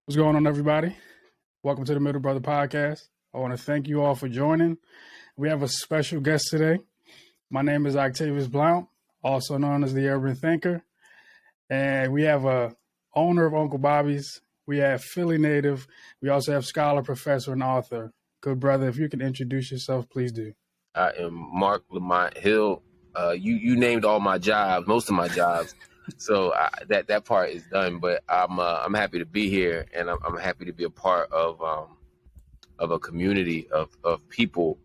What's going on, everybody? Welcome to the MiddleBrotha podcast. I want to thank you all for joining. We have a special guest today. My name is Activism, also known as the Urban Thinker. And we have a owner of Uncle Bobby's. We have Philly native. We also have scholar, professor, and author. Good brother, if you can introduce yourself, please do. I am Marc Lamont Hill. You named all my jobs, most of my jobs. So that part is done, but I'm happy to be here, and I'm happy to be a part of a community of people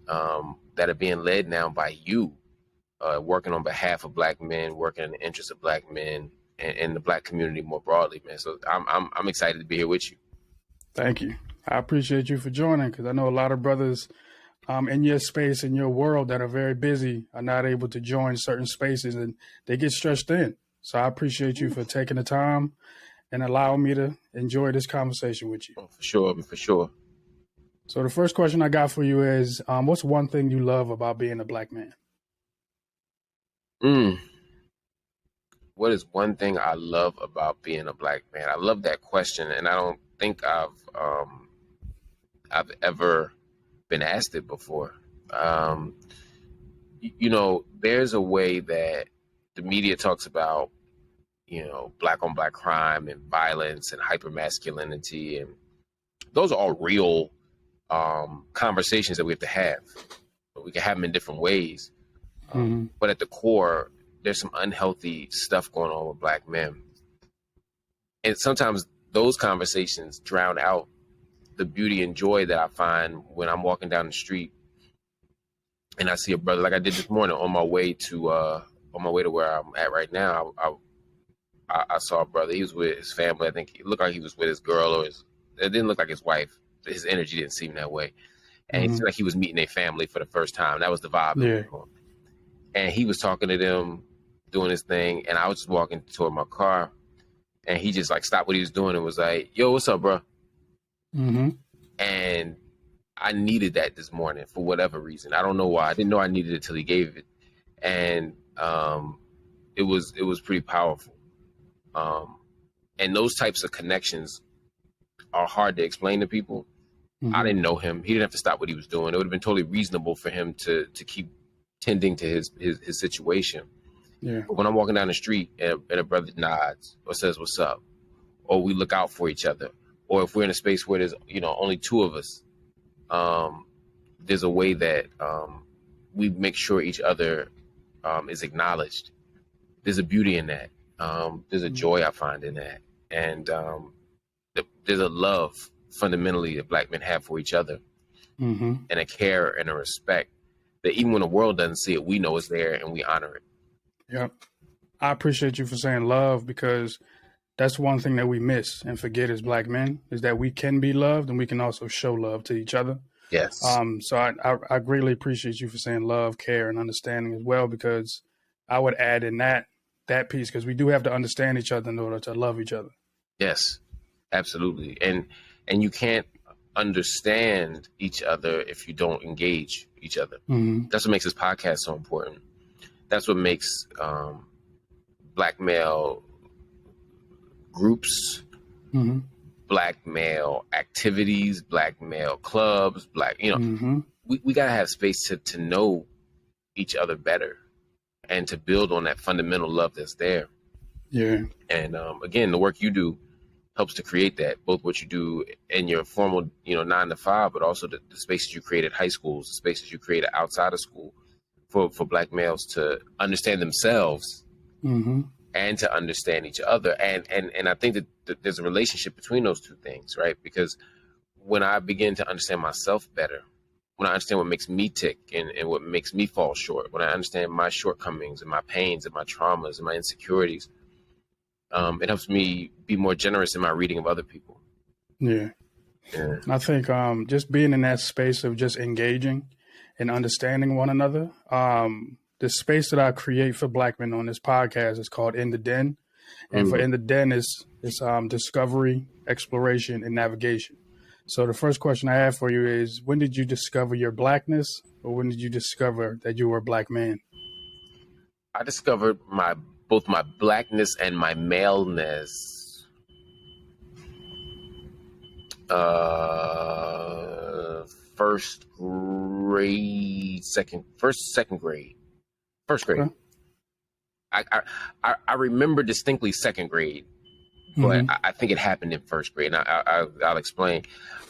that are being led now by you, working on behalf of Black men, working in the interest of Black men and the Black community more broadly, man. So I'm excited to be here with you. Thank you. I appreciate you for joining, because I know a lot of brothers in your space, in your world, that are very busy, are not able to join certain spaces, and they get stretched in. So I appreciate you for taking the time and allowing me to enjoy this conversation with you. Oh, for sure. So the first question I got for you is, what's one thing you love about being a Black man? What is one thing I love about being a Black man? I love that question, and I don't think I've ever been asked it before. There's a way that the media talks about, Black on Black crime and violence and hypermasculinity, and those are all real conversations that we have to have. But we can have them in different ways. But at the core, there's some unhealthy stuff going on with Black men. And sometimes those conversations drown out the beauty and joy that I find when I'm walking down the street and I see a brother, like I did this morning on my way to where I'm at right now. I saw a brother. He was with his family. I think it looked like he was with his girl, it didn't look like his wife. His energy didn't seem that way. And it seemed like he was meeting a family for the first time. That was the vibe. Yeah. And he was talking to them, doing his thing. And I was just walking toward my car, and he just like stopped what he was doing and was like, "Yo, what's up, bro?" And I needed that this morning for whatever reason. I don't know why. I didn't know I needed it till he gave it. And it was pretty powerful. And those types of connections are hard to explain to people. I didn't know him. He didn't have to stop what he was doing. It would have been totally reasonable for him to keep tending to his situation. Yeah. But when I'm walking down the street and a brother nods or says, "What's up?" or we look out for each other, or if we're in a space where there's, only two of us, there's a way that we make sure each other is acknowledged. There's a beauty in that. There's a joy I find in that. And there's a love fundamentally that Black men have for each other, and a care and a respect that even when the world doesn't see it, we know it's there and we honor it. Yep. I appreciate you for saying love, because that's one thing that we miss and forget as Black men, is that we can be loved and we can also show love to each other. Yes. So I greatly appreciate you for saying love, care, and understanding as well, because I would add in that piece, because we do have to understand each other in order to love each other. Yes, absolutely. And you can't understand each other if you don't engage each other. That's what makes this podcast so important. That's what makes Black male groups, Black male activities, Black male clubs, we got to have space to know each other better and to build on that fundamental love that's there. Yeah. And again, the work you do helps to create that, both what you do in your formal, 9 to 5, but also the spaces you create at high schools, the spaces you create outside of school for Black males to understand themselves and to understand each other. And I think that there's a relationship between those two things, right? Because when I begin to understand myself better, when I understand what makes me tick and what makes me fall short, when I understand my shortcomings and my pains and my traumas and my insecurities, it helps me be more generous in my reading of other people. Yeah. I think just being in that space of just engaging and understanding one another, the space that I create for Black men on this podcast is called In the D.E.N. And for In the D.E.N. it's discovery, exploration, and navigation. So the first question I have for you is, when did you discover your Blackness, or when did you discover that you were a Black man? I discovered both my Blackness and my maleness First grade, second grade, first grade. Okay. I remember distinctly second grade, but I think it happened in first grade. And I'll explain.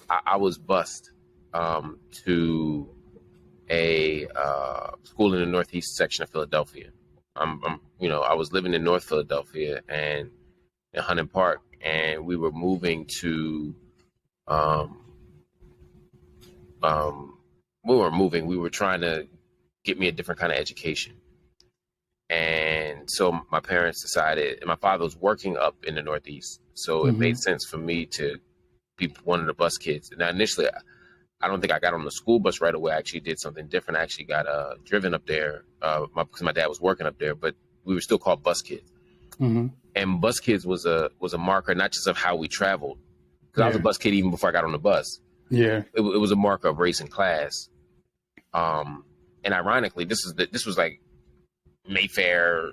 I was bused to a school in the northeast section of Philadelphia. I was living in North Philadelphia and in Hunting Park, and we were moving to, we were trying to get me a different kind of education. And so my parents decided, and my father was working up in the Northeast. So it made sense for me to be one of the bus kids. Now, initially, I don't think I got on the school bus right away. I actually did something different. I actually got driven up there because my dad was working up there, but we were still called bus kids. And bus kids was a marker, not just of how we traveled, because I was a bus kid even before I got on the bus. Yeah, it was a marker of race and class. And ironically, this was like Mayfair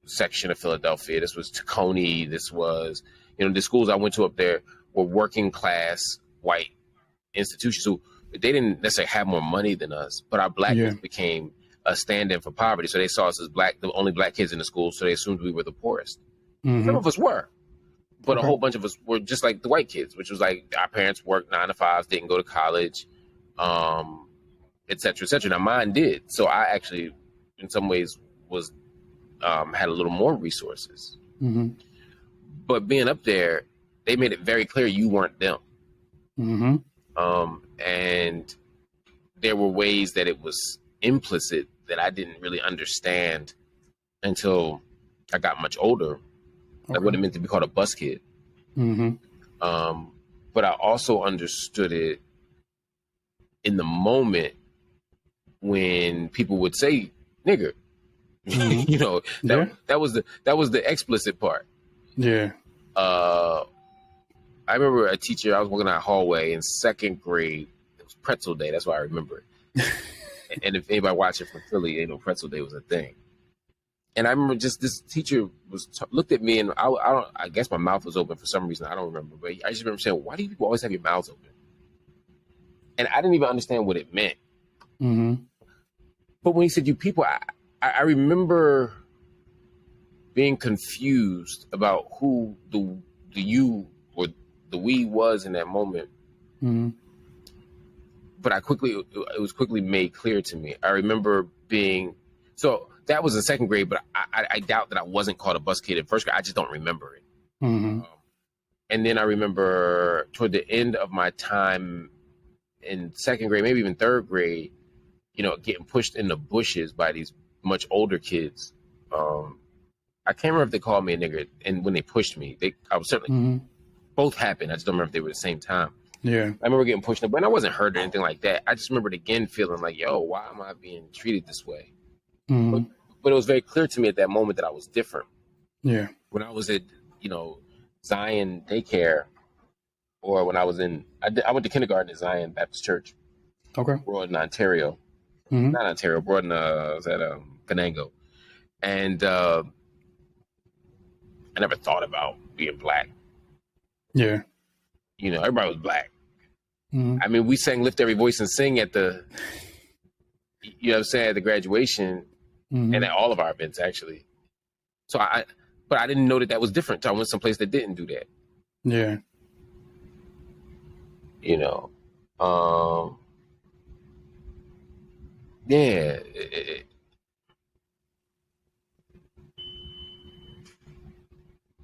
section of Philadelphia. This was Tacony. This was, the schools I went to up there were working class white institutions who they didn't necessarily have more money than us, but our blackness became a stand-in for poverty. So they saw us as the only black kids in the school, so they assumed we were the poorest. Some of us were, but a whole bunch of us were just like the white kids, which was like our parents worked 9 to 5s, didn't go to college, et cetera, et cetera. Now mine did, so I actually, in some ways, was had a little more resources. But being up there, they made it very clear you weren't them. And there were ways that it was implicit that I didn't really understand until I got much older. Like what it meant to be called a bus kid. But I also understood it in the moment when people would say nigger. That was the explicit part. Yeah. I remember a teacher, I was walking out hallway in second grade. It was pretzel day. That's why I remember it. And if anybody watching from Philly, pretzel day was a thing. And I remember just this teacher looked at me, and I guess my mouth was open for some reason. I don't remember, but I just remember saying, "Why do you people always have your mouths open?" And I didn't even understand what it meant. But when he said "you people," I remember being confused about who the you or the we was in that moment. But it was quickly made clear to me. I remember that was in second grade, but I doubt that I wasn't called a bus kid in first grade. I just don't remember it. And then I remember toward the end of my time in second grade, maybe even third grade, getting pushed in the bushes by these much older kids. I can't remember if they called me a nigger, and when they pushed me, I was certainly both happened. I just don't remember if they were at the same time. Yeah, I remember getting pushed up, but I wasn't hurt or anything like that. I just remembered again feeling like, yo, why am I being treated this way? But it was very clear to me at that moment that I was different. Yeah, when I was at Zion daycare, or when I was I went to kindergarten at Zion Baptist Church. Okay, Brotha, Ontario, not Ontario, Brotha was at Canango, and I never thought about being black. Yeah, everybody was black. I mean, we sang "Lift Every Voice and Sing" at the, at the graduation, and at all of our events actually. So but I didn't know that was different. So I went someplace that didn't do that. Yeah. Yeah.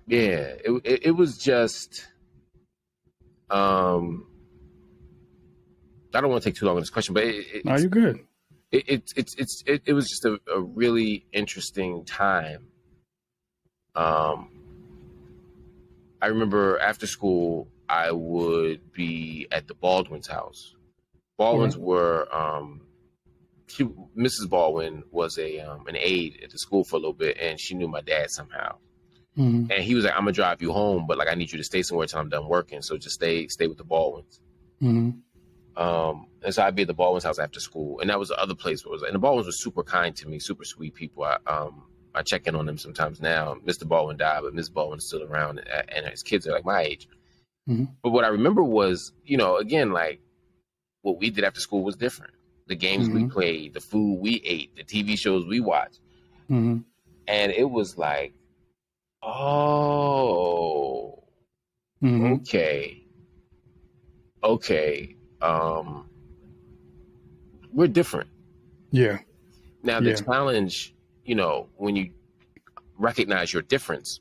It was just. I don't want to take too long on this question, but no, you're good. It was just a really interesting time. I remember after school, I would be at the Baldwin's house. Baldwin's were Mrs. Baldwin was an aide at the school for a little bit, and she knew my dad somehow. And he was like, "I'm gonna drive you home, but like I need you to stay somewhere until I'm done working. So just stay with the Baldwins." And so I'd be at the Baldwin's house after school, and that was the other place where and the Baldwins were super kind to me, super sweet people. I check in on them sometimes now. Mr. Baldwin died, but Miss Baldwin is still around, and his kids are like my age. But what I remember was, again, like what we did after school was different. The games we played, the food we ate, the TV shows we watched. And it was like, oh, okay. We're different. Yeah. Now the challenge, when you recognize your difference,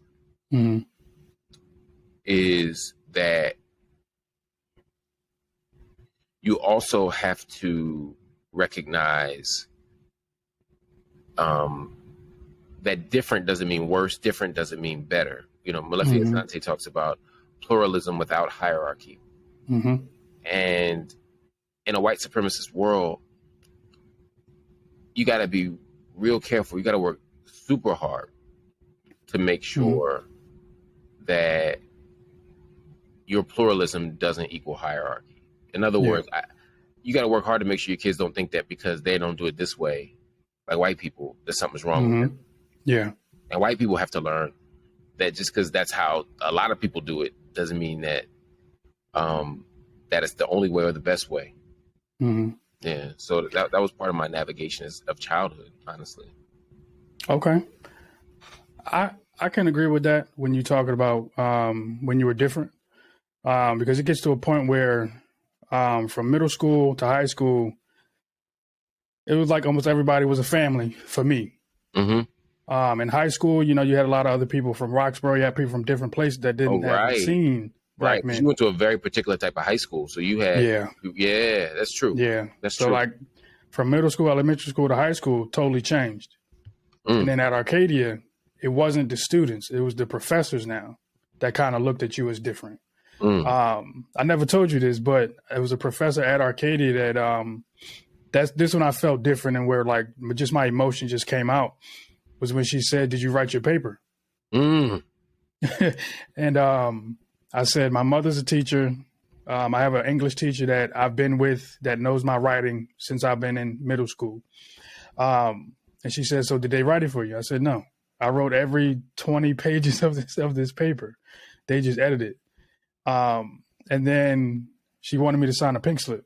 is that you also have to recognize that different doesn't mean worse, different doesn't mean better. Malefi Asante talks about pluralism without hierarchy. And in a white supremacist world, you got to be real careful. You got to work super hard to make sure that your pluralism doesn't equal hierarchy. In other words, you got to work hard to make sure your kids don't think that because they don't do it this way, like white people, that something's wrong with them. Yeah. And white people have to learn that just because that's how a lot of people do it doesn't mean that that it's the only way or the best way. Yeah. So that was part of my navigation of childhood, honestly. Okay. I can agree with that when you're talking about when you were different, because it gets to a point where from middle school to high school, it was like almost everybody was a family for me. In high school, you had a lot of other people from Roxborough. You had people from different places that didn't have seen black men. You went to a very particular type of high school, so you had that's true. That's true. Like from middle school, elementary school to high school, totally changed. And then at Arcadia, it wasn't the students; it was the professors now that kind of looked at you as different. I never told you this, but it was a professor at Arcadia that this one I felt different, and where like just my emotion just came out was when she said, "Did you write your paper?" And I said, "My mother's a teacher. I have an English teacher that I've been with that knows my writing since I've been in middle school." And she said, "So did they write it for you?" I said, "No. I wrote every 20 pages of this paper. They just edited." And then she wanted me to sign a pink slip.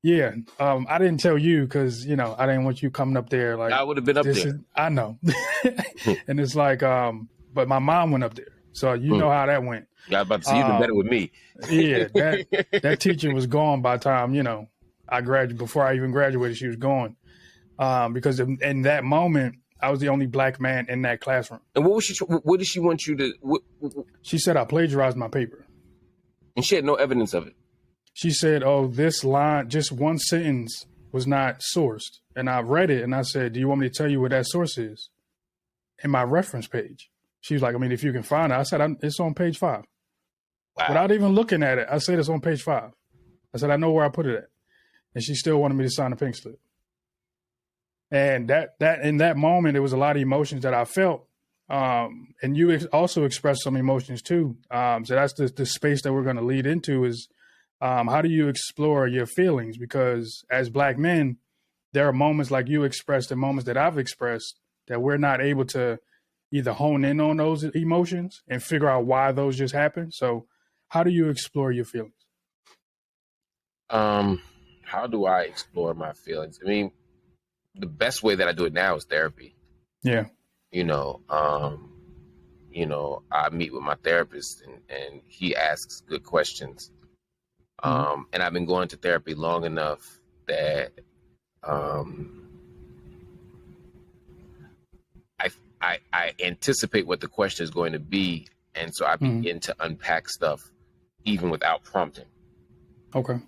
Yeah. I didn't tell you because, I didn't want you coming up there. Like I would have been up there. I know. And it's like, but my mom went up there. So know how that went. Yeah, I was about to say, you've been better with me. Yeah. That teacher was gone by the time, I graduated. Before I even graduated, she was gone. Because in that moment, I was the only black man in that classroom. And what did she want you to? She said I plagiarized my paper. And she had no evidence of it. She said, "Oh, this line, just one sentence was not sourced." And I read it and I said, "Do you want me to tell you what that source is?" In my reference page. She was like, "I mean, if you can find it." I said, "It's on page 5. Wow. Without even looking at it, I said, "It's on page 5. I said, "I know where I put it at." And she still wanted me to sign a pink slip. And that in that moment, there was a lot of emotions that I felt. And you also expressed some emotions too. So that's the space that we're going to lead into is how do you explore your feelings? Because as black men, there are moments like you expressed and moments that I've expressed that we're not able to either hone in on those emotions and figure out why those just happen. So how do you explore your feelings? How do I explore my feelings? I mean, the best way that I do it now is therapy. Yeah. I meet with my therapist and he asks good questions. And I've been going to therapy long enough that I anticipate what the question is going to be. And so I begin to unpack stuff even without prompting. Okay.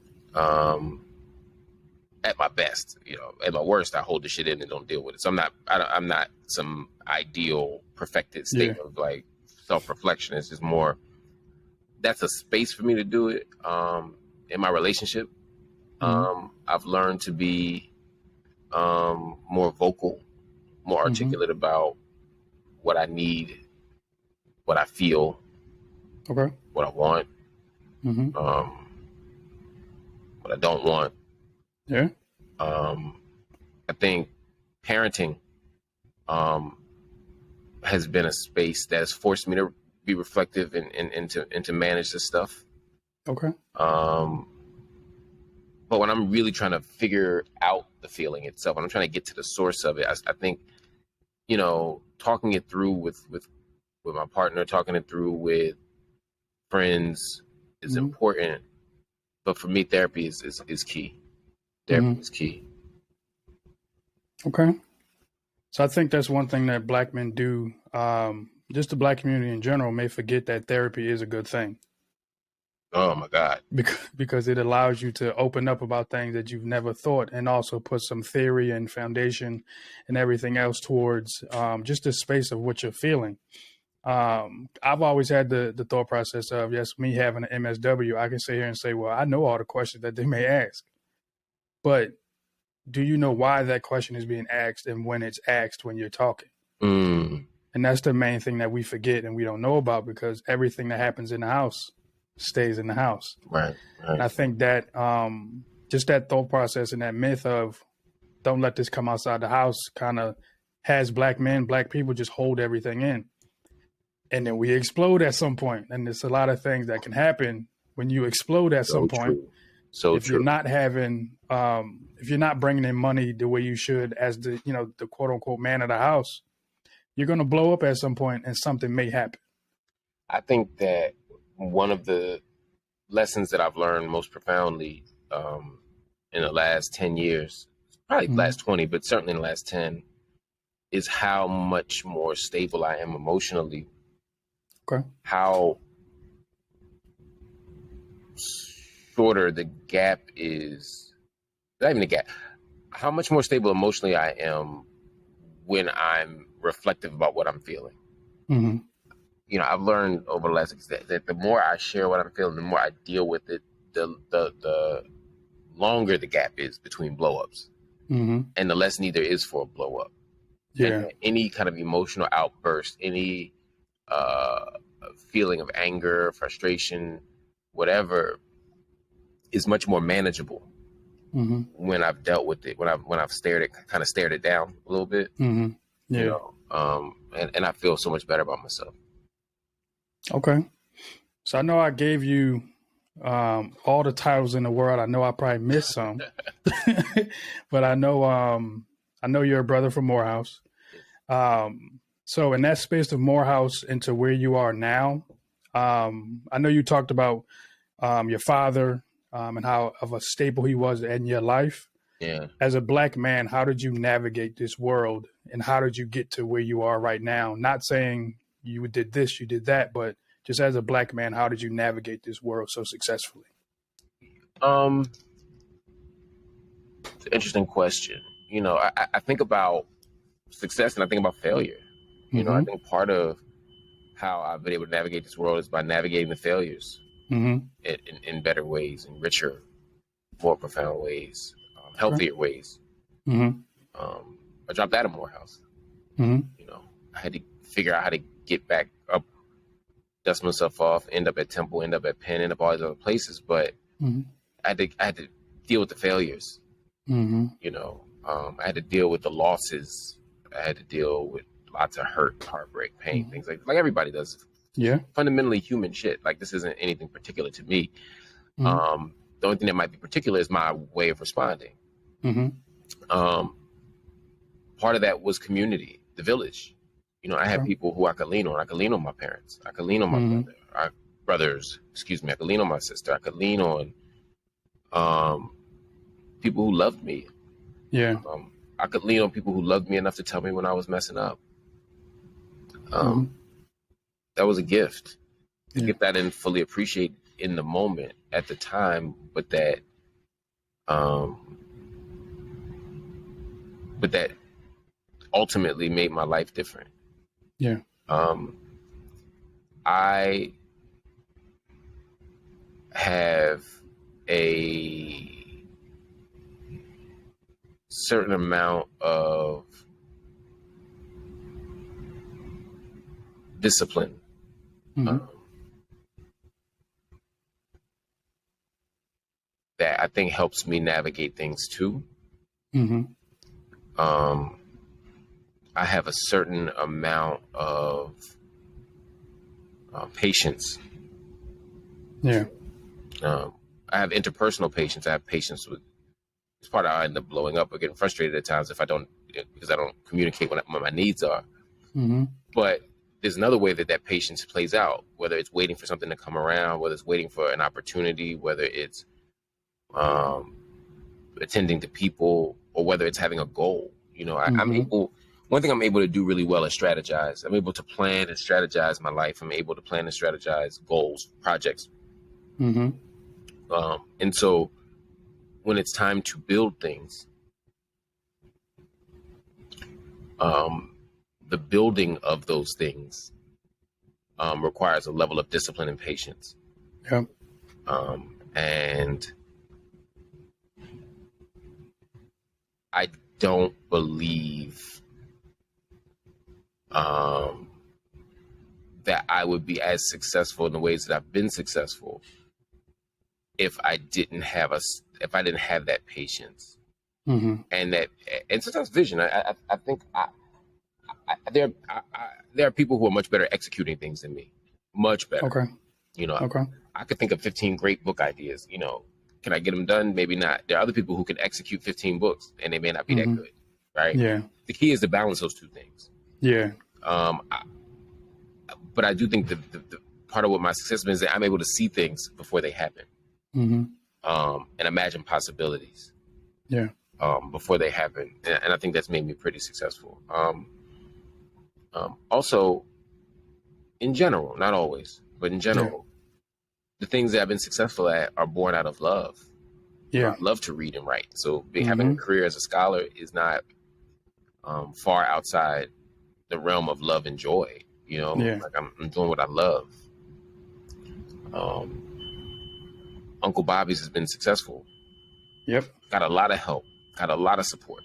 At my best, at my worst, I hold the shit in and don't deal with it. So I'm not some ideal perfected state of like self-reflection. It's just more, that's a space for me to do it. In my relationship, I've learned to be more vocal, more articulate about what I need, what I feel, okay, what I want, what I don't want. Yeah. I think parenting has been a space that has forced me to be reflective and to manage this stuff. Okay. But when I'm really trying to figure out the feeling itself, when I'm trying to get to the source of it, I think, talking it through with my partner, talking it through with friends is important. But for me, therapy is key. Therapy is key. Okay. So I think that's one thing that Black men do. Just the Black community in general may forget that therapy is a good thing. Oh my God. Because it allows you to open up about things that you've never thought, and also put some theory and foundation and everything else towards just the space of what you're feeling. I've always had the thought process of, yes, me having an MSW, I can sit here and say, well, I know all the questions that they may ask, but do you know why that question is being asked and when it's asked when you're talking? And that's the main thing that we forget and we don't know about, because everything that happens in the house stays in the house. Right. And I think that just that thought process and that myth of don't let this come outside the house kind of has Black men, Black people just hold everything in. And then we explode at some point. And there's a lot of things that can happen when you explode at some point. So if you're not having, if you're not bringing in money the way you should as the quote unquote man of the house, you're going to blow up at some point and something may happen. I think that one of the lessons that I've learned most profoundly in the last 10 years, probably the last 20, but certainly in the last 10, is how much more stable I am emotionally. Okay. How shorter the gap is, not even the gap, how much more stable emotionally I am when I'm reflective about what I'm feeling. I've learned over the last that the more I share what I'm feeling, the more I deal with it, the longer the gap is between blowups, and the less need there is for a blow up. Yeah. And any kind of emotional outburst, any feeling of anger, frustration, whatever, is much more manageable when I've dealt with it, when I've kind of stared it down a little bit. Yeah. And I feel so much better about myself. Okay. So I know I gave you all the titles in the world. I know I probably missed some, but I know you're a brother from Morehouse. So in that space of Morehouse into where you are now, I know you talked about your father and how of a staple he was in your life. Yeah. As a Black man, how did you navigate this world, and how did you get to where you are right now? Not saying you did this, you did that, but just as a Black man, how did you navigate this world so successfully? It's an interesting question. I think about success and I think about failure. I think part of how I've been able to navigate this world is by navigating the failures in better ways, in richer, more profound ways, healthier ways. I dropped out of Morehouse. I had to figure out how to get back up, dust myself off, end up at Temple, end up at Penn, end up all these other places. But I had to deal with the failures. I had to deal with the losses. I had to deal with lots of hurt, heartbreak, pain, things like everybody does. Yeah. Fundamentally human shit. Like, this isn't anything particular to me. The only thing that might be particular is my way of responding. Part of that was community, the village. I had people who I could lean on. I could lean on my parents. I could lean on my brothers. Excuse me. I could lean on my sister. I could lean on people who loved me. Yeah. I could lean on people who loved me enough to tell me when I was messing up. That was a gift. A gift I didn't fully appreciate in the moment at the time, but that ultimately made my life different. Yeah. I have a certain amount of discipline. That I think helps me navigate things too. I have a certain amount of patience. Yeah. I have interpersonal patience. I have patience with. It's part of how I end up blowing up or getting frustrated at times if I don't, because I don't communicate what my needs are. Mm-hmm. But there's another way that patience plays out, whether it's waiting for something to come around, whether it's waiting for an opportunity, whether it's attending to people, or whether it's having a goal. I'm able. One thing I'm able to do really well is strategize. I'm able to plan and strategize my life. I'm able to plan and strategize goals, projects. Mm-hmm. And so when it's time to build things, the building of those things requires a level of discipline and patience. Yep. And I don't believe that I would be as successful in the ways that I've been successful if I didn't have that patience and sometimes vision. I think there are people who are much better at executing things than me, much better. Okay. I could think of 15 great book ideas. Can I get them done? Maybe not. There are other people who can execute 15 books and they may not be that good, right? Yeah. The key is to balance those two things. Yeah. But I do think the part of what my success means is that I'm able to see things before they happen, and imagine possibilities, before they happen, and I think that's made me pretty successful. Also, in general, not always, but in general, the things that I've been successful at are born out of love. Yeah, I love to read and write, so having a career as a scholar is not far outside the realm of love and joy. Like I'm doing what I love. Uncle Bobby's has been successful. Yep. Got a lot of help. Got a lot of support.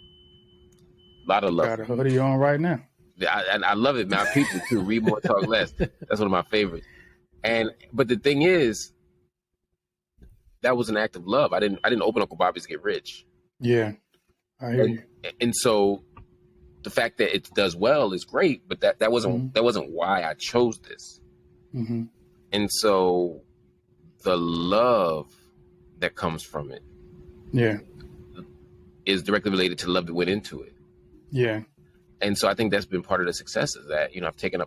A lot of love. Got a hoodie on right now. I love it, man. I preach it too. Read more, talk less. That's one of my favorites. But the thing is, that was an act of love. I didn't open Uncle Bobby's to get rich. Yeah, I hear you. And so the fact that it does well is great, but that wasn't why I chose this. And so the love that comes from it, is directly related to the love that went into it. Yeah. And so I think that's been part of the success, is that I've taken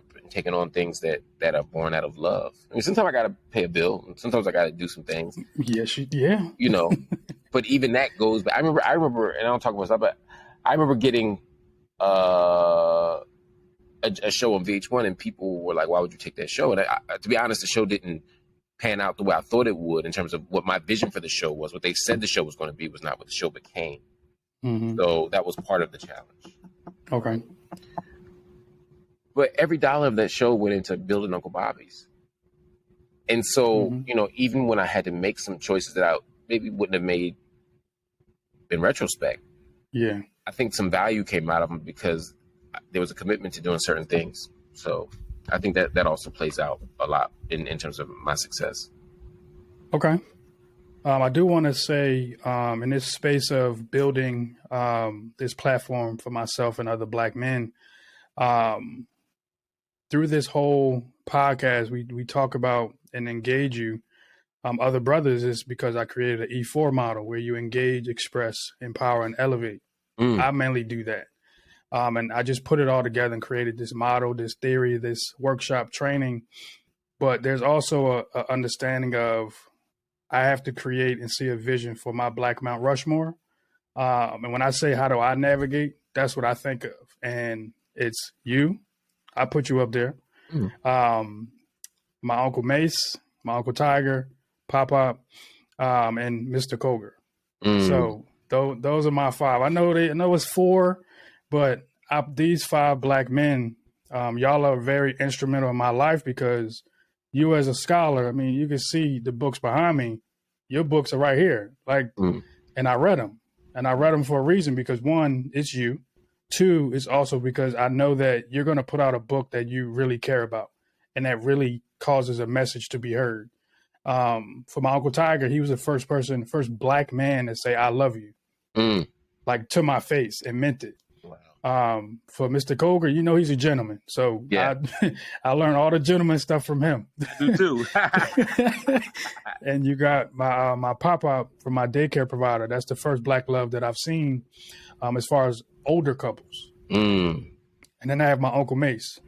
on things that are born out of love. I mean, sometimes I got to pay a bill, and sometimes I got to do some things. Yeah. But even that goes back. I remember, and I don't talk about stuff, but I remember getting a show on VH1, and people were like, "Why would you take that show?" And to be honest, the show didn't pan out the way I thought it would in terms of what my vision for the show was. What they said the show was going to be was not what the show became. So that was part of the challenge. Okay. But every dollar of that show went into building Uncle Bobby's. And so, even when I had to make some choices that I maybe wouldn't have made in retrospect, I think some value came out of them because there was a commitment to doing certain things. So I think that also plays out a lot in terms of my success. Okay. I do want to say, in this space of building this platform for myself and other Black men, through this whole podcast, we talk about and engage you, other brothers, is because I created an E4 model where you engage, express, empower, and elevate. I mainly do that. And I just put it all together and created this model, this theory, this workshop training. But there's also a understanding of I have to create and see a vision for my Black Mount Rushmore. And when I say, how do I navigate? That's what I think of. And it's you. I put you up there. My Uncle Mace, my Uncle Tiger, Papa, and Mr. Koger. So those are my five. I know it's four, but these five Black men, y'all are very instrumental in my life because you as a scholar, I mean, you can see the books behind me. Your books are right here. And I read them. And I read them for a reason because, one, it's you. Two, it's also because I know that you're going to put out a book that you really care about and that really causes a message to be heard. For my Uncle Tiger, he was the first Black man to say, "I love you," like to my face, and meant it. For Mr. Coger, he's a gentleman. So Yeah, I learned all the gentleman stuff from him. I do too. And you got my pop-up from my daycare provider. That's the first Black love that I've seen as far as older couples. Mm. And then I have my Uncle Mace.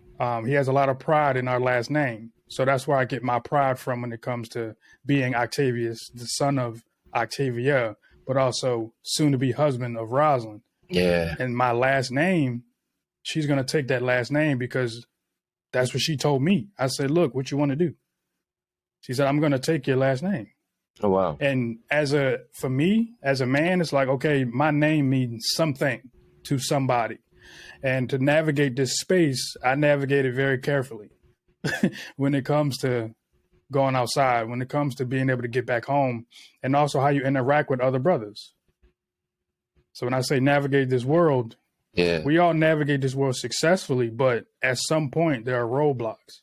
He has a lot of pride in our last name. So that's where I get my pride from when it comes to being Octavius, the son of Octavia, but also soon to be husband of Rosalind. Yeah. And my last name, she's going to take that last name because that's what she told me. I said, look, what you want to do? She said, I'm going to take your last name. Oh, wow. And for me, as a man, it's like, okay, my name means something to somebody. And to navigate this space, I navigate it very carefully when it comes to going outside, when it comes to being able to get back home, and also how you interact with other brothers. So when I say navigate this world, we all navigate this world successfully, but at some point there are roadblocks.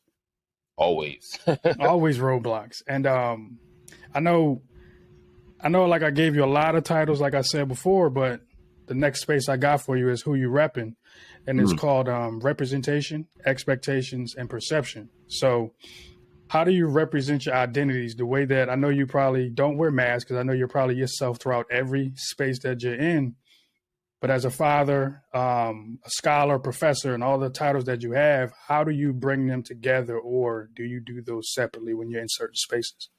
Always. Always roadblocks. And I know like I gave you a lot of titles, like I said before, but the next space I got for you is who you repping. And it's called representation, expectations, and perception. So how do you represent your identities the way that I know you probably don't wear masks, because I know you're probably yourself throughout every space that you're in. But as a father, a scholar, professor, and all the titles that you have, how do you bring them together, or do you do those separately when you're in certain spaces?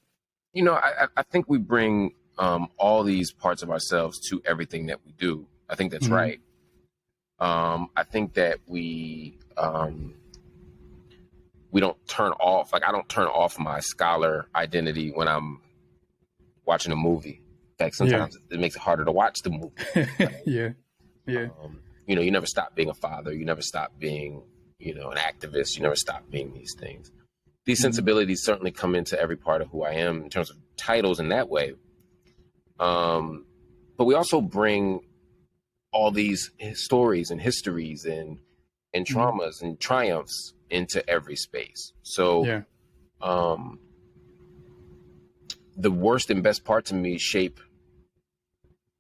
I think we bring all these parts of ourselves to everything that we do. I think that's right. I think that we don't turn off. Like, I don't turn off my scholar identity when I'm watching a movie. In fact, sometimes it makes it harder to watch the movie. Right? Yeah. You never stop being a father. You never stop being, an activist. You never stop being these things. These sensibilities certainly come into every part of who I am in terms of titles in that way. But we also bring all these stories and histories and traumas and triumphs into every space. So the worst and best parts of me shape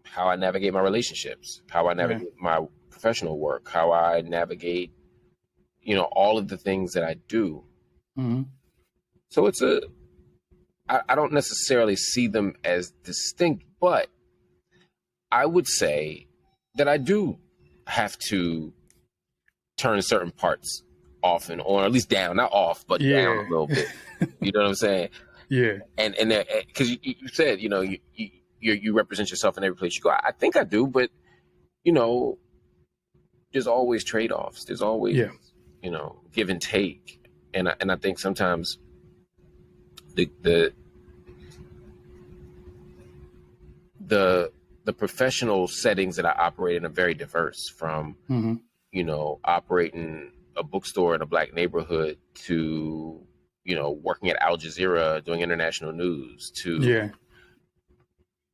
how I navigate my relationships, how I navigate my professional work, how I navigate, all of the things that I do. So I don't necessarily see them as distinct, but I would say that I do have to turn certain parts off and on, or at least down, not off, but down a little bit. You know what I'm saying? Yeah. And because you said, you represent yourself in every place you go. I think I do, but there's always trade-offs. There's always give and take, and I think sometimes the professional settings that I operate in are very diverse, from operating a bookstore in a Black neighborhood to working at Al Jazeera doing international news, to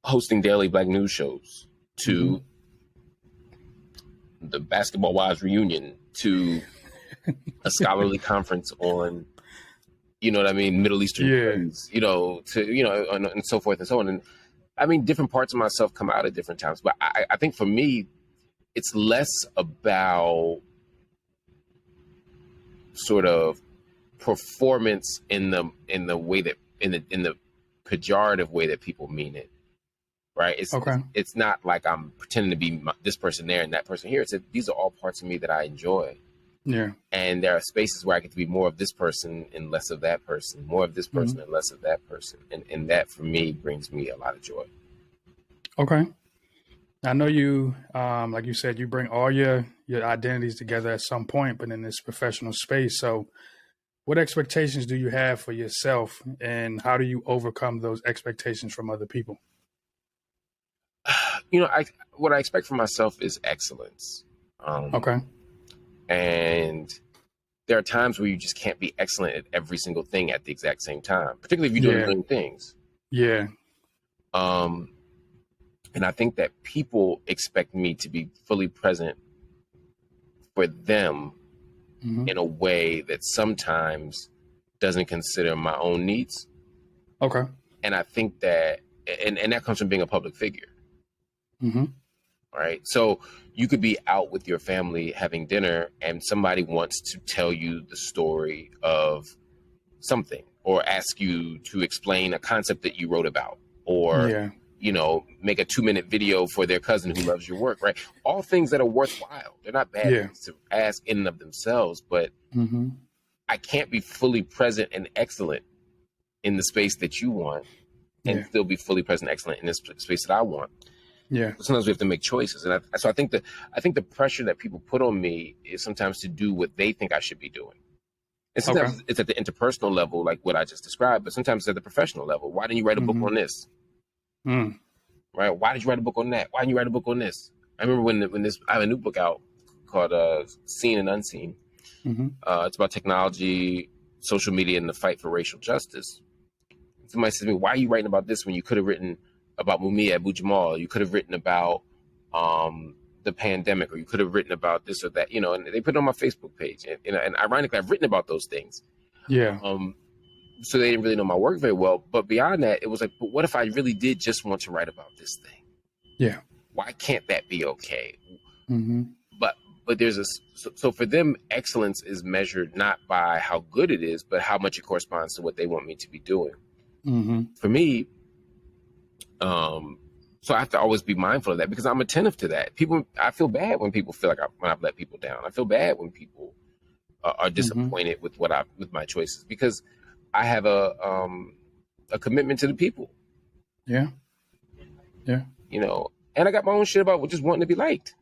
hosting daily Black news shows, to the Basketball Wives reunion, to a scholarly conference on, Middle Eastern trends, and so forth and so on. And I mean, different parts of myself come out at different times, but I think for me, it's less about sort of performance in the way that in the pejorative way that people mean it. Right. It's not like I'm pretending to be this person there and that person here. It's that these are all parts of me that I enjoy. Yeah. And there are spaces where I get to be more of this person and less of that person, more of this person and less of that person. And that for me brings me a lot of joy. Okay. I know you, like you said, you bring all your identities together at some point, but in this professional space. So what expectations do you have for yourself, and how do you overcome those expectations from other people? What I expect from myself is excellence. Okay. And there are times where you just can't be excellent at every single thing at the exact same time, particularly if you're doing a million things. Yeah. And I think that people expect me to be fully present for them in a way that sometimes doesn't consider my own needs. Okay. And I think that, and that comes from being a public figure. right? So you could be out with your family having dinner and somebody wants to tell you the story of something or ask you to explain a concept that you wrote about or, Yeah. you know, make a 2-minute video for their cousin who loves your work, right? All things that are worthwhile. They're not bad Yeah. things to ask in and of themselves, but Mm-hmm. I can't be fully present and excellent in the space that you want and Yeah. still be fully present and excellent in this space that I want. Yeah. Sometimes we have to make choices, and so I think the pressure that people put on me is sometimes to do what they think I should be doing, and Okay. sometimes it's at the interpersonal level, like what I just described, but sometimes it's at the professional level. Why didn't you write a book Mm-hmm. on this? Mm. Right? Why did you write a book on that? Why didn't you write a book on this? I remember when this I have a new book out called Seen and Unseen. Mm-hmm. It's about technology, social media, and the fight for racial justice. Somebody says to me, "Why are you writing about this when you could have written about Mumia Abu Jamal? You could have written about the pandemic, or you could have written about this or that." You know, and they put it on my Facebook page. And ironically, I've written about those things. Yeah. So they didn't really know my work very well. But beyond that, it was like, but what if I really did just want to write about this thing? Yeah. Why can't that be okay? Mm-hmm. But there's a so for them, excellence is measured not by how good it is, but how much it corresponds to what they want me to be doing. Mm-hmm. For me, so I have to always be mindful of that because I'm attentive to that. I feel bad when people feel like when I've let people down. I feel bad when people are Mm-hmm. disappointed with with my choices because I have a commitment to the people. Yeah. Yeah. You know, and I got my own shit about just wanting to be liked.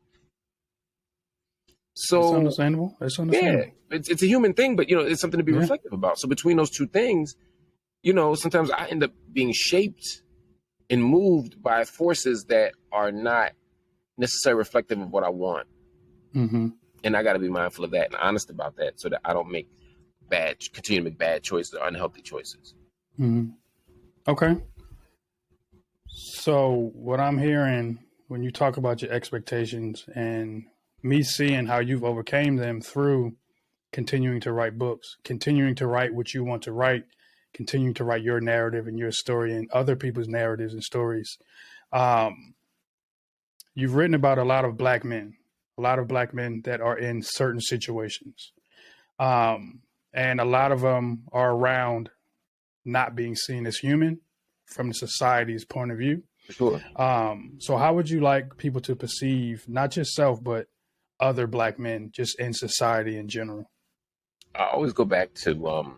It's So understandable. It's yeah, understandable. it's a human thing, but you know, it's something to be Yeah. reflective about. So between those two things, you know, sometimes I end up being shaped and moved by forces that are not necessarily reflective of what I want. Mm-hmm. And I got to be mindful of that and honest about that so that I don't continue to make bad choices or unhealthy choices. Mm-hmm. Okay. So what I'm hearing when you talk about your expectations and me seeing how you've overcame them through continuing to write books, continuing to write what you want to write, continuing to write your narrative and your story and other people's narratives and stories. Um, you've written about a lot of black men, that are in certain situations. And a lot of them are around not being seen as human from the society's point of view. For sure. So how would you like people to perceive not yourself, but other black men just in society in general? I always go back to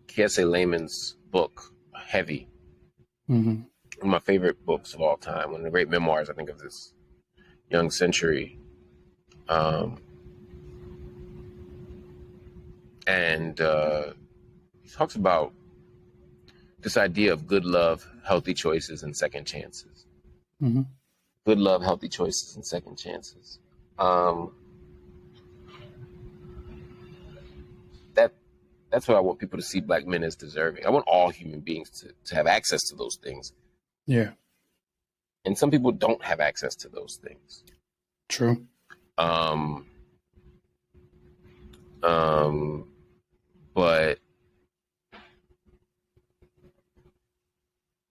K.S.A. Lehman's book, Heavy, Mm-hmm. one of my favorite books of all time, one of the great memoirs, I think, of this young century. And he talks about this idea of good love, healthy choices, and second chances. Mm-hmm. Good love, healthy choices, and second chances. That's what I want people to see black men as deserving. I want all human beings to have access to those things. Yeah. And some people don't have access to those things. True. But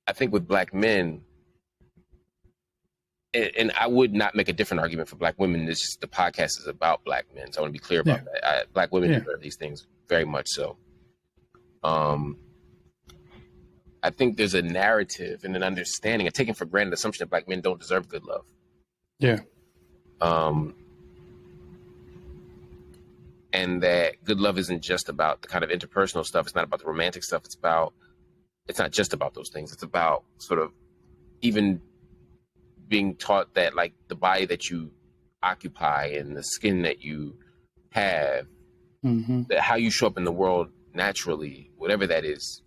I think with black men, and I would not make a different argument for black women. It's just the podcast is about black men, so I want to be clear about that. Black women deserve these things very much so. I think there's a narrative and an understanding, a taken for granted assumption that black men don't deserve good love. Yeah. And that good love isn't just about the kind of interpersonal stuff. It's not about the romantic stuff. It's not just about those things. It's about sort of even being taught that like the body that you occupy and the skin that you have, Mm-hmm. that how you show up in the world naturally, whatever that is,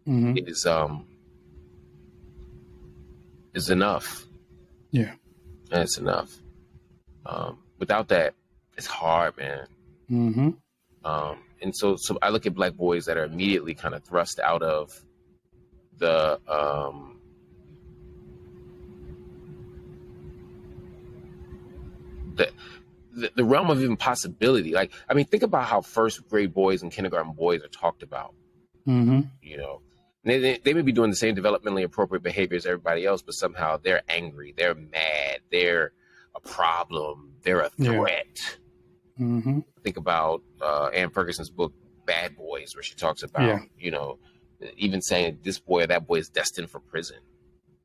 Mm-hmm. is enough. Yeah. And it's enough. Without that, it's hard, man. Mm-hmm. And so I look at black boys that are immediately kind of thrust out of the the realm of impossibility. Like, I mean, think about how first grade boys and kindergarten boys are talked about. Mm-hmm. You know, they may be doing the same developmentally appropriate behavior as everybody else, but somehow they're angry, they're mad, they're a problem. They're a threat. Mm-hmm. Think about Ann Ferguson's book, Bad Boys, where she talks about, even saying this boy or that boy is destined for prison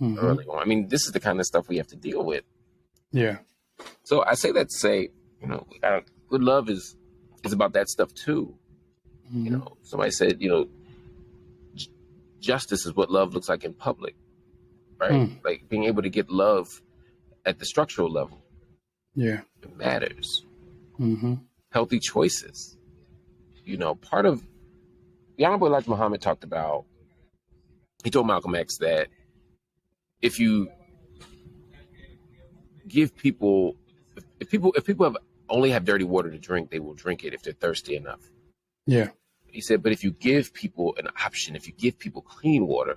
early on. I mean, this is the kind of stuff we have to deal with. Yeah. So I say that to say, good love is about that stuff too. Somebody said, justice is what love looks like in public, right? Like being able to get love at the structural level. Yeah. It matters. Mm-hmm. Healthy choices. Part of the Honorable Elijah Muhammad he told Malcolm X that if you give people, if people only have dirty water to drink, they will drink it if they're thirsty enough. Yeah. He said, but if you give people an option, if you give people clean water,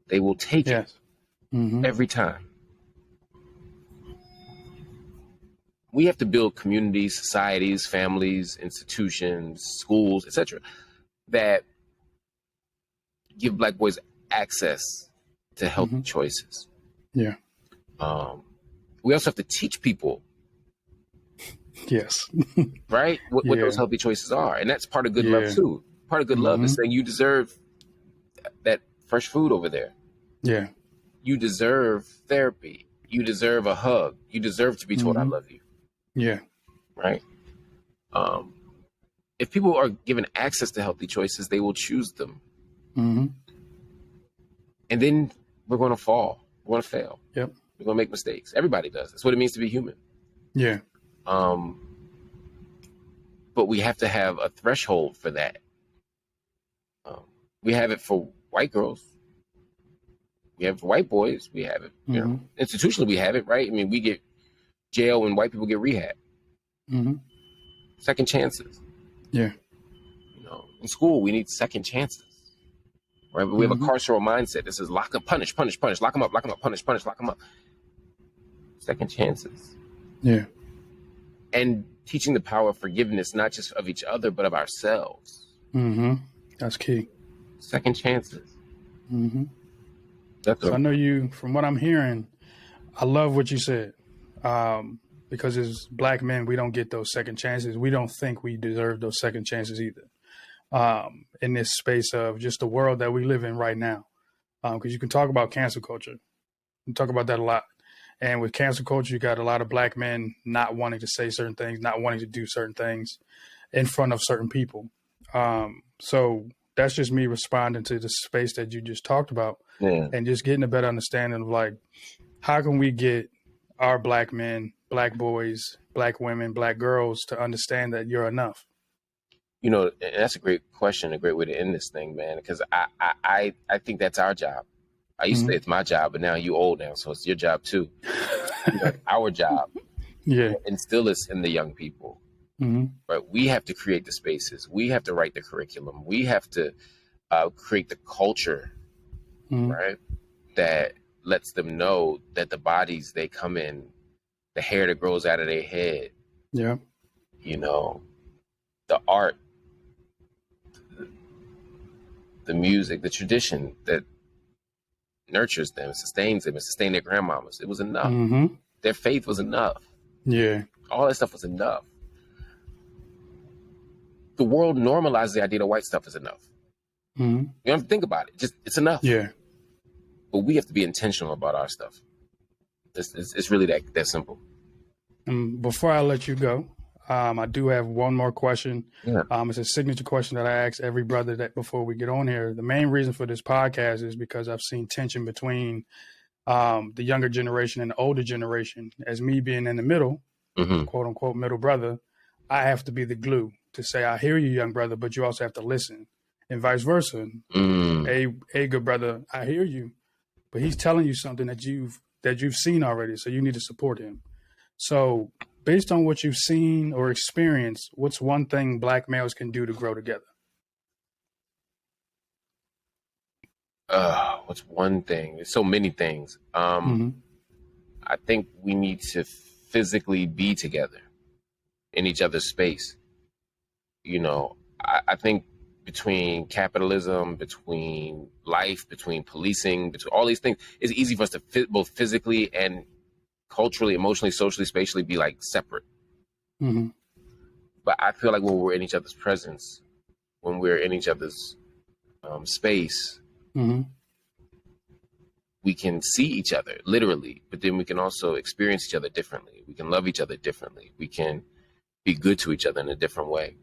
they will take it every time. We have to build communities, societies, families, institutions, schools, etc., that give Black boys access to healthy choices. Yeah. We also have to teach people, yes, right, what those healthy choices are, and that's part of good love too. Part of good love is saying you deserve that fresh food over there. Yeah. You deserve therapy. You deserve a hug. You deserve to be told I love you. Yeah. Right. If people are given access to healthy choices, they will choose them. And then we're going to fall. We're going to fail. Yep. We're going to make mistakes. Everybody does. That's what it means to be human. Yeah. But we have to have a threshold for that. We have it for white girls. We have it for white boys. We have it, institutionally we have it, right? I mean, we get jail when white people get rehab. Second chances. Yeah. In school, we need second chances. Right? We have a carceral mindset. This is lock up, punish, punish, punish, lock them up, punish, punish, lock them up. Second chances. Yeah. And teaching the power of forgiveness, not just of each other, but of ourselves. That's key. Second chances. So I know you, from what I'm hearing, I love what you said. Because as Black men, we don't get those second chances. We don't think we deserve those second chances either. In this space of just the world that we live in right now. Because you can talk about cancel culture. You talk about that a lot. And with cancel culture, you got a lot of Black men not wanting to say certain things, not wanting to do certain things in front of certain people. So that's just me responding to the space that you just talked about, and just getting a better understanding of like, how can we get our Black men, Black boys, Black women, Black girls to understand that you're enough? And that's a great question, a great way to end this thing, man, because I think that's our job. I used to say it's my job, but now you old now, so it's your job too. Our job. Yeah. Instill this in the young people. Right? We have to create the spaces. We have to write the curriculum. We have to create the culture, right? That lets them know that the bodies they come in, the hair that grows out of their head, the art, the music, the tradition that nurtures them, sustains them, and sustained their grandmamas. It was enough. Their faith was enough. Yeah. All that stuff was enough. The world normalizes the idea that white stuff is enough. You don't have to think about it. Just it's enough. Yeah. But we have to be intentional about our stuff. It's really that simple. Before I let you go, I do have one more question. Yeah. It's a signature question that I ask every brother that before we get on here. The main reason for this podcast is because I've seen tension between the younger generation and the older generation. As me being in the middle, quote unquote, middle brother, I have to be the glue to say, I hear you, young brother, but you also have to listen, and vice versa. Hey, good brother, I hear you, but he's telling you something that you've seen already, so you need to support him. So based on what you've seen or experienced, what's one thing Black males can do to grow together? What's one thing? There's so many things. I think we need to physically be together in each other's space. I think between capitalism, between life, between policing, between all these things, it's easy for us to both physically and culturally, emotionally, socially, spatially be like separate. Mm-hmm. But I feel like when we're in each other's presence, when we're in each other's space, Mm-hmm. we can see each other literally, but then we can also experience each other differently. We can love each other differently. We can be good to each other in a different way.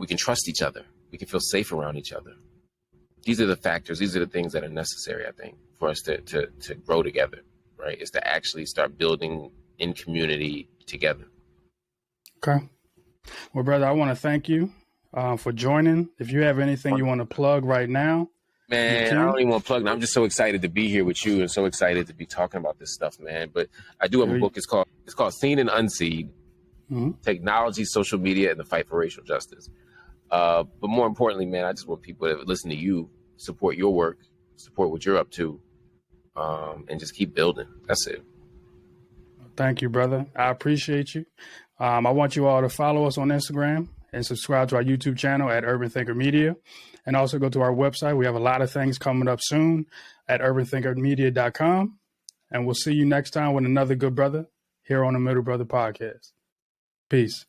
We can trust each other. We can feel safe around each other. These are the factors. These are the things that are necessary, I think, for us to grow together, right? Is to actually start building in community together. Okay. Well, brother, I want to thank you for joining. If you have anything you want to plug right now, Man, I don't even want to plug. I'm just so excited to be here with you and so excited to be talking about this stuff, man. But I do have a book. It's called Seen and Unseen: Technology, Social Media, and the Fight for Racial Justice. But more importantly, man, I just want people to listen to you, support your work, support what you're up to, and just keep building. That's it. Thank you, brother. I appreciate you. I want you all to follow us on Instagram and subscribe to our YouTube channel at Urban Thinker Media. And also go to our website. We have a lot of things coming up soon at urbanthinkermedia.com. And we'll see you next time with another good brother here on the MiddleBrotha podcast. Peace.